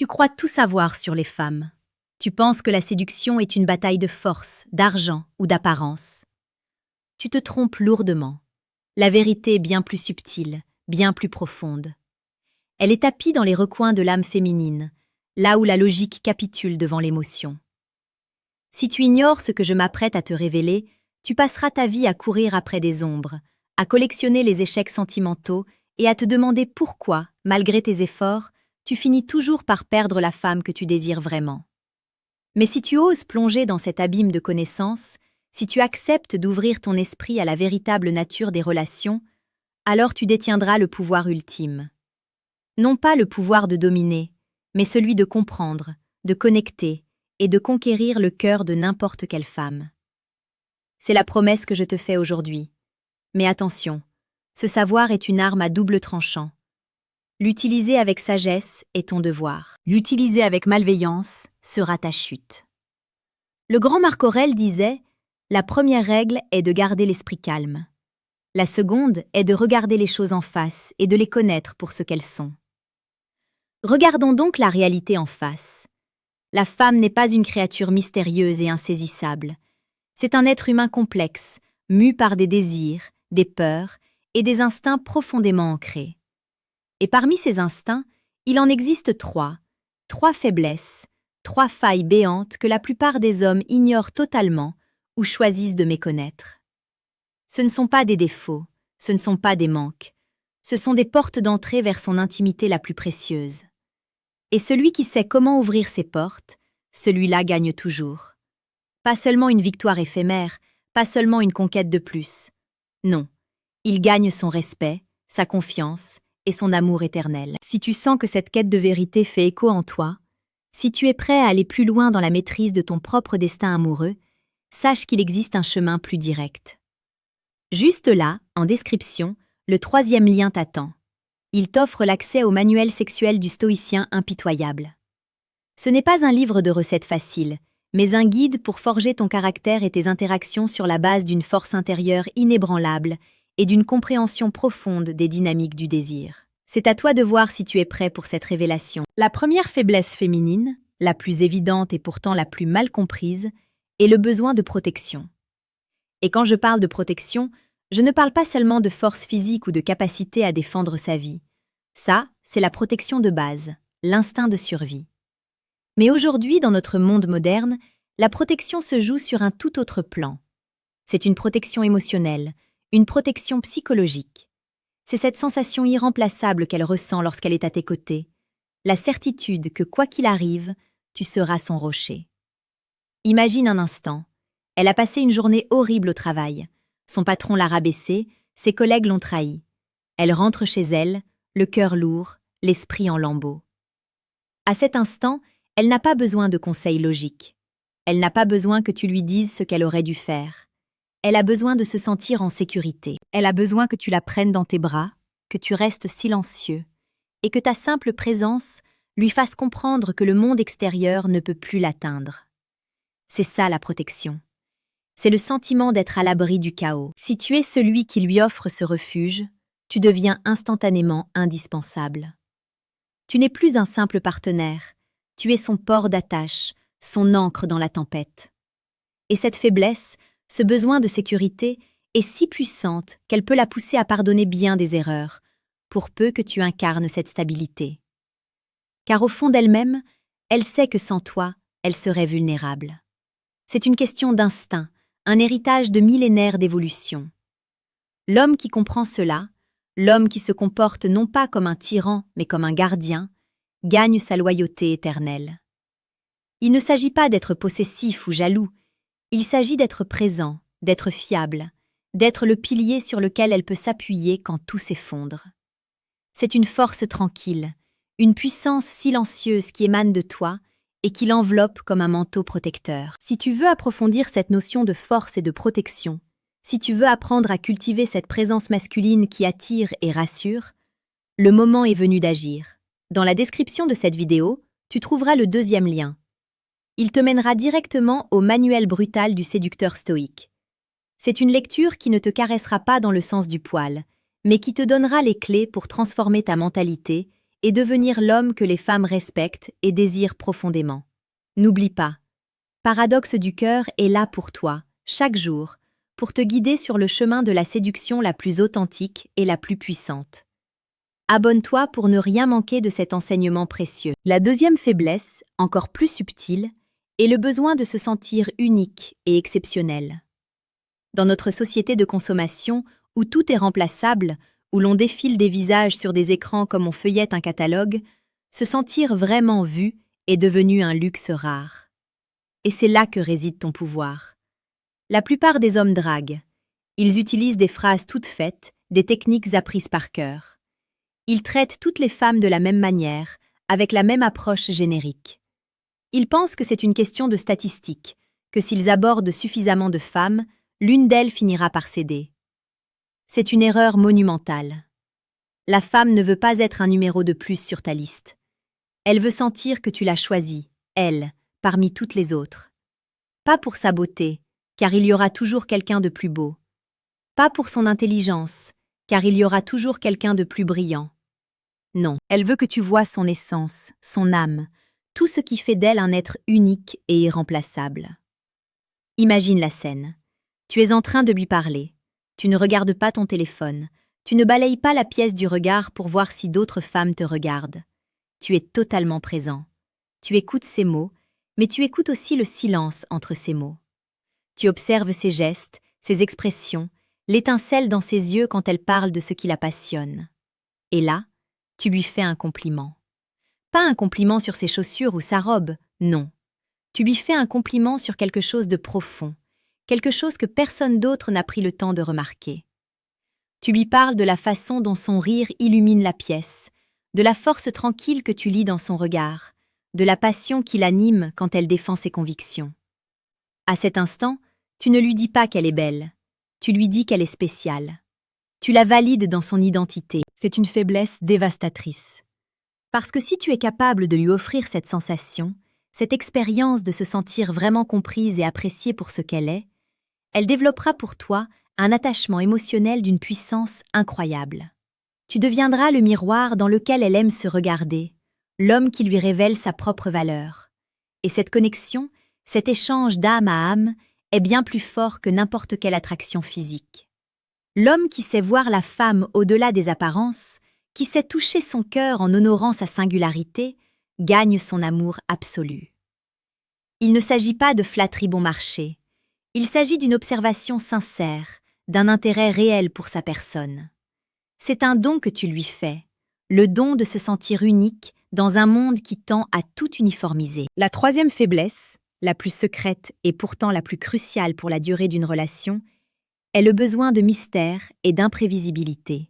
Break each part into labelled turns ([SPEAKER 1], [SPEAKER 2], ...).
[SPEAKER 1] Tu crois tout savoir sur les femmes. Tu penses que la séduction est une bataille de force, d'argent ou d'apparence. Tu te trompes lourdement. La vérité est bien plus subtile, bien plus profonde. Elle est tapie dans les recoins de l'âme féminine, là où la logique capitule devant l'émotion. Si tu ignores ce que je m'apprête à te révéler, tu passeras ta vie à courir après des ombres, à collectionner les échecs sentimentaux et à te demander pourquoi, malgré tes efforts, tu finis toujours par perdre la femme que tu désires vraiment. Mais si tu oses plonger dans cet abîme de connaissances, si tu acceptes d'ouvrir ton esprit à la véritable nature des relations, alors tu détiendras le pouvoir ultime. Non pas le pouvoir de dominer, mais celui de comprendre, de connecter et de conquérir le cœur de n'importe quelle femme. C'est la promesse que je te fais aujourd'hui. Mais attention, ce savoir est une arme à double tranchant. L'utiliser avec sagesse est ton devoir. L'utiliser avec malveillance sera ta chute. Le grand Marc Aurèle disait « La première règle est de garder l'esprit calme. La seconde est de regarder les choses en face et de les connaître pour ce qu'elles sont. » Regardons donc la réalité en face. La femme n'est pas une créature mystérieuse et insaisissable. C'est un être humain complexe, mu par des désirs, des peurs et des instincts profondément ancrés. Et parmi ces instincts, il en existe trois faiblesses, trois failles béantes que la plupart des hommes ignorent totalement ou choisissent de méconnaître. Ce ne sont pas des défauts, ce ne sont pas des manques, ce sont des portes d'entrée vers son intimité la plus précieuse. Et celui qui sait comment ouvrir ces portes, celui-là gagne toujours. Pas seulement une victoire éphémère, pas seulement une conquête de plus. Non, il gagne son respect, sa confiance et son amour éternel. Si tu sens que cette quête de vérité fait écho en toi, si tu es prêt à aller plus loin dans la maîtrise de ton propre destin amoureux, sache qu'il existe un chemin plus direct. Juste là, en description, le 3e lien t'attend. Il t'offre l'accès au manuel sexuel du stoïcien impitoyable. Ce n'est pas un livre de recettes faciles, mais un guide pour forger ton caractère et tes interactions sur la base d'une force intérieure inébranlable et d'une compréhension profonde des dynamiques du désir. C'est à toi de voir si tu es prêt pour cette révélation. La première faiblesse féminine, la plus évidente et pourtant la plus mal comprise, est le besoin de protection. Et quand je parle de protection, je ne parle pas seulement de force physique ou de capacité à défendre sa vie. Ça, c'est la protection de base, l'instinct de survie. Mais aujourd'hui, dans notre monde moderne, la protection se joue sur un tout autre plan. C'est une protection émotionnelle, une protection psychologique. C'est cette sensation irremplaçable qu'elle ressent lorsqu'elle est à tes côtés, la certitude que quoi qu'il arrive, tu seras son rocher. Imagine un instant, elle a passé une journée horrible au travail. Son patron l'a rabaissée, ses collègues l'ont trahie. Elle rentre chez elle, le cœur lourd, l'esprit en lambeaux. À cet instant, elle n'a pas besoin de conseils logiques. Elle n'a pas besoin que tu lui dises ce qu'elle aurait dû faire. Elle a besoin de se sentir en sécurité. Elle a besoin que tu la prennes dans tes bras, que tu restes silencieux, et que ta simple présence lui fasse comprendre que le monde extérieur ne peut plus l'atteindre. C'est ça la protection. C'est le sentiment d'être à l'abri du chaos. Si tu es celui qui lui offre ce refuge, tu deviens instantanément indispensable. Tu n'es plus un simple partenaire, tu es son port d'attache, son ancre dans la tempête. Et cette faiblesse, ce besoin de sécurité, est si puissante qu'elle peut la pousser à pardonner bien des erreurs, pour peu que tu incarnes cette stabilité. Car au fond d'elle-même, elle sait que sans toi, elle serait vulnérable. C'est une question d'instinct, un héritage de millénaires d'évolution. L'homme qui comprend cela, l'homme qui se comporte non pas comme un tyran, mais comme un gardien, gagne sa loyauté éternelle. Il ne s'agit pas d'être possessif ou jaloux, il s'agit d'être présent, d'être fiable, d'être le pilier sur lequel elle peut s'appuyer quand tout s'effondre. C'est une force tranquille, une puissance silencieuse qui émane de toi et qui l'enveloppe comme un manteau protecteur. Si tu veux approfondir cette notion de force et de protection, si tu veux apprendre à cultiver cette présence masculine qui attire et rassure, le moment est venu d'agir. Dans la description de cette vidéo, tu trouveras le 2e lien. Il te mènera directement au manuel brutal du séducteur stoïque. C'est une lecture qui ne te caressera pas dans le sens du poil, mais qui te donnera les clés pour transformer ta mentalité et devenir l'homme que les femmes respectent et désirent profondément. N'oublie pas, Paradoxe du cœur est là pour toi, chaque jour, pour te guider sur le chemin de la séduction la plus authentique et la plus puissante. Abonne-toi pour ne rien manquer de cet enseignement précieux. La deuxième faiblesse, encore plus subtile, est le besoin de se sentir unique et exceptionnel. Dans notre société de consommation, où tout est remplaçable, où l'on défile des visages sur des écrans comme on feuillette un catalogue, se sentir vraiment vu est devenu un luxe rare. Et c'est là que réside ton pouvoir. La plupart des hommes draguent. Ils utilisent des phrases toutes faites, des techniques apprises par cœur. Ils traitent toutes les femmes de la même manière, avec la même approche générique. Ils pensent que c'est une question de statistiques, que s'ils abordent suffisamment de femmes, l'une d'elles finira par céder. C'est une erreur monumentale. La femme ne veut pas être un numéro de plus sur ta liste. Elle veut sentir que tu l'as choisie, elle, parmi toutes les autres. Pas pour sa beauté, car il y aura toujours quelqu'un de plus beau. Pas pour son intelligence, car il y aura toujours quelqu'un de plus brillant. Non, elle veut que tu vois son essence, son âme, tout ce qui fait d'elle un être unique et irremplaçable. Imagine la scène. Tu es en train de lui parler. Tu ne regardes pas ton téléphone. Tu ne balayes pas la pièce du regard pour voir si d'autres femmes te regardent. Tu es totalement présent. Tu écoutes ses mots, mais tu écoutes aussi le silence entre ses mots. Tu observes ses gestes, ses expressions, l'étincelle dans ses yeux quand elle parle de ce qui la passionne. Et là, tu lui fais un compliment. Pas un compliment sur ses chaussures ou sa robe, non. Tu lui fais un compliment sur quelque chose de profond, quelque chose que personne d'autre n'a pris le temps de remarquer. Tu lui parles de la façon dont son rire illumine la pièce, de la force tranquille que tu lis dans son regard, de la passion qui l'anime quand elle défend ses convictions. À cet instant, tu ne lui dis pas qu'elle est belle, tu lui dis qu'elle est spéciale. Tu la valides dans son identité. C'est une faiblesse dévastatrice. Parce que si tu es capable de lui offrir cette sensation, cette expérience de se sentir vraiment comprise et appréciée pour ce qu'elle est, elle développera pour toi un attachement émotionnel d'une puissance incroyable. Tu deviendras le miroir dans lequel elle aime se regarder, l'homme qui lui révèle sa propre valeur. Et cette connexion, cet échange d'âme à âme, est bien plus fort que n'importe quelle attraction physique. L'homme qui sait voir la femme au-delà des apparences, qui sait toucher son cœur en honorant sa singularité, gagne son amour absolu. Il ne s'agit pas de flatterie bon marché, il s'agit d'une observation sincère, d'un intérêt réel pour sa personne. C'est un don que tu lui fais, le don de se sentir unique dans un monde qui tend à tout uniformiser. La troisième faiblesse, la plus secrète et pourtant la plus cruciale pour la durée d'une relation, est le besoin de mystère et d'imprévisibilité.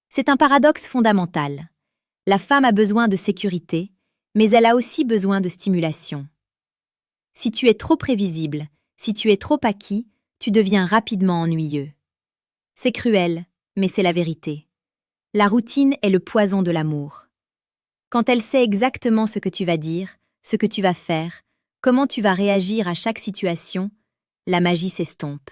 [SPEAKER 1] C'est un paradoxe fondamental. La femme a besoin de sécurité, mais elle a aussi besoin de stimulation. Si tu es trop prévisible, si tu es trop acquis, tu deviens rapidement ennuyeux. C'est cruel, mais c'est la vérité. La routine est le poison de l'amour. Quand elle sait exactement ce que tu vas dire, ce que tu vas faire, comment tu vas réagir à chaque situation, la magie s'estompe.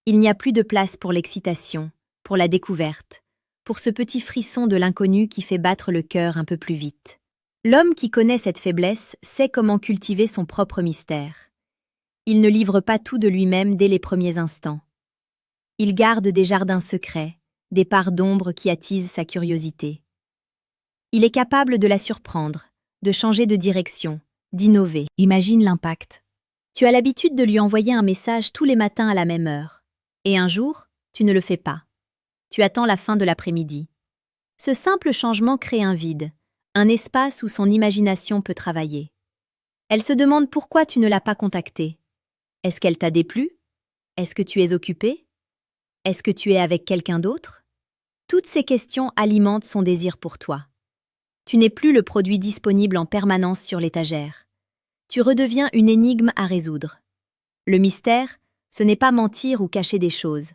[SPEAKER 1] Il n'y a plus de place pour l'excitation, pour la découverte, pour ce petit frisson de l'inconnu qui fait battre le cœur un peu plus vite. L'homme qui connaît cette faiblesse sait comment cultiver son propre mystère. Il ne livre pas tout de lui-même dès les premiers instants. Il garde des jardins secrets, des parts d'ombre qui attisent sa curiosité. Il est capable de la surprendre, de changer de direction, d'innover. Imagine l'impact. Tu as l'habitude de lui envoyer un message tous les matins à la même heure. Et un jour, tu ne le fais pas. Tu attends la fin de l'après-midi. Ce simple changement crée un vide, un espace où son imagination peut travailler. Elle se demande pourquoi tu ne l'as pas contactée. Est-ce qu'elle t'a déplu? Est-ce que tu es occupé? Est-ce que tu es avec quelqu'un d'autre? Toutes ces questions alimentent son désir pour toi. Tu n'es plus le produit disponible en permanence sur l'étagère. Tu redeviens une énigme à résoudre. Le mystère, ce n'est pas mentir ou cacher des choses.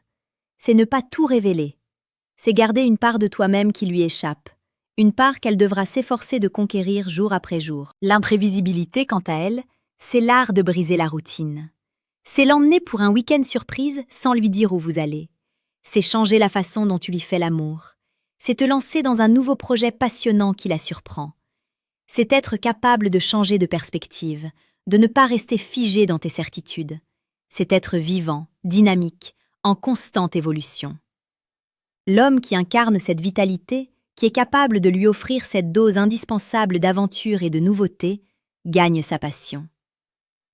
[SPEAKER 1] C'est ne pas tout révéler. C'est garder une part de toi-même qui lui échappe, une part qu'elle devra s'efforcer de conquérir jour après jour. L'imprévisibilité, quant à elle, c'est l'art de briser la routine. C'est l'emmener pour un week-end surprise sans lui dire où vous allez. C'est changer la façon dont tu lui fais l'amour. C'est te lancer dans un nouveau projet passionnant qui la surprend. C'est être capable de changer de perspective, de ne pas rester figé dans tes certitudes. C'est être vivant, dynamique, en constante évolution. L'homme qui incarne cette vitalité, qui est capable de lui offrir cette dose indispensable d'aventure et de nouveauté, gagne sa passion.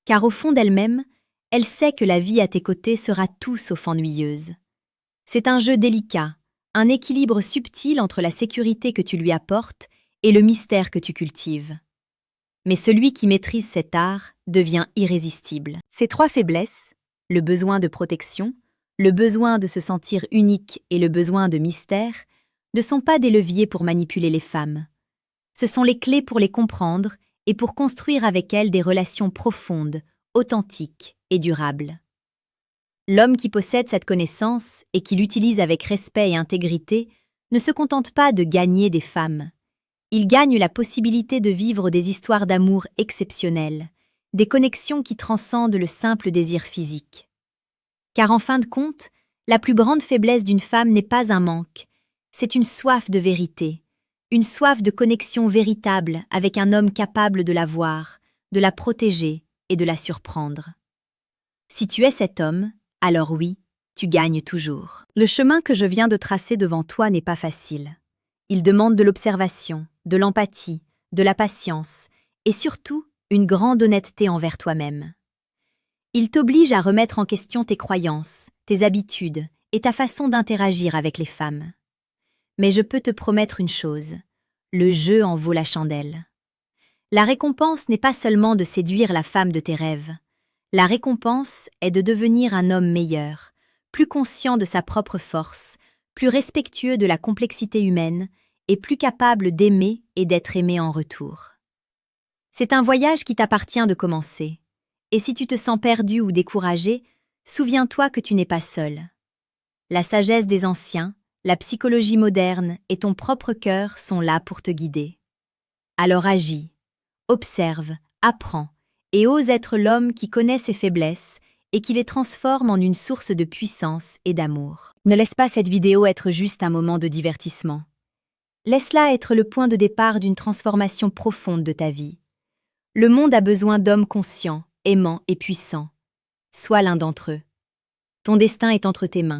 [SPEAKER 1] Car au fond d'elle-même, elle sait que la vie à tes côtés sera tout sauf ennuyeuse. C'est un jeu délicat, un équilibre subtil entre la sécurité que tu lui apportes et le mystère que tu cultives. Mais celui qui maîtrise cet art devient irrésistible. Ces trois faiblesses, le besoin de protection, le besoin de se sentir unique et le besoin de mystère, ne sont pas des leviers pour manipuler les femmes. Ce sont les clés pour les comprendre et pour construire avec elles des relations profondes, authentiques et durables. L'homme qui possède cette connaissance et qui l'utilise avec respect et intégrité ne se contente pas de gagner des femmes. Il gagne la possibilité de vivre des histoires d'amour exceptionnelles, des connexions qui transcendent le simple désir physique. Car en fin de compte, la plus grande faiblesse d'une femme n'est pas un manque, c'est une soif de vérité, une soif de connexion véritable avec un homme capable de la voir, de la protéger et de la surprendre. Si tu es cet homme, alors oui, tu gagnes toujours. Le chemin que je viens de tracer devant toi n'est pas facile. Il demande de l'observation, de l'empathie, de la patience et surtout une grande honnêteté envers toi-même. Il t'oblige à remettre en question tes croyances, tes habitudes et ta façon d'interagir avec les femmes. Mais je peux te promettre une chose, le jeu en vaut la chandelle. La récompense n'est pas seulement de séduire la femme de tes rêves. La récompense est de devenir un homme meilleur, plus conscient de sa propre force, plus respectueux de la complexité humaine et plus capable d'aimer et d'être aimé en retour. C'est un voyage qui t'appartient de commencer. Et si tu te sens perdu ou découragé, souviens-toi que tu n'es pas seul. La sagesse des anciens, la psychologie moderne et ton propre cœur sont là pour te guider. Alors agis, observe, apprends et ose être l'homme qui connaît ses faiblesses et qui les transforme en une source de puissance et d'amour. Ne laisse pas cette vidéo être juste un moment de divertissement. Laisse-la être le point de départ d'une transformation profonde de ta vie. Le monde a besoin d'hommes conscients, aimants et puissants. Sois l'un d'entre eux. Ton destin est entre tes mains.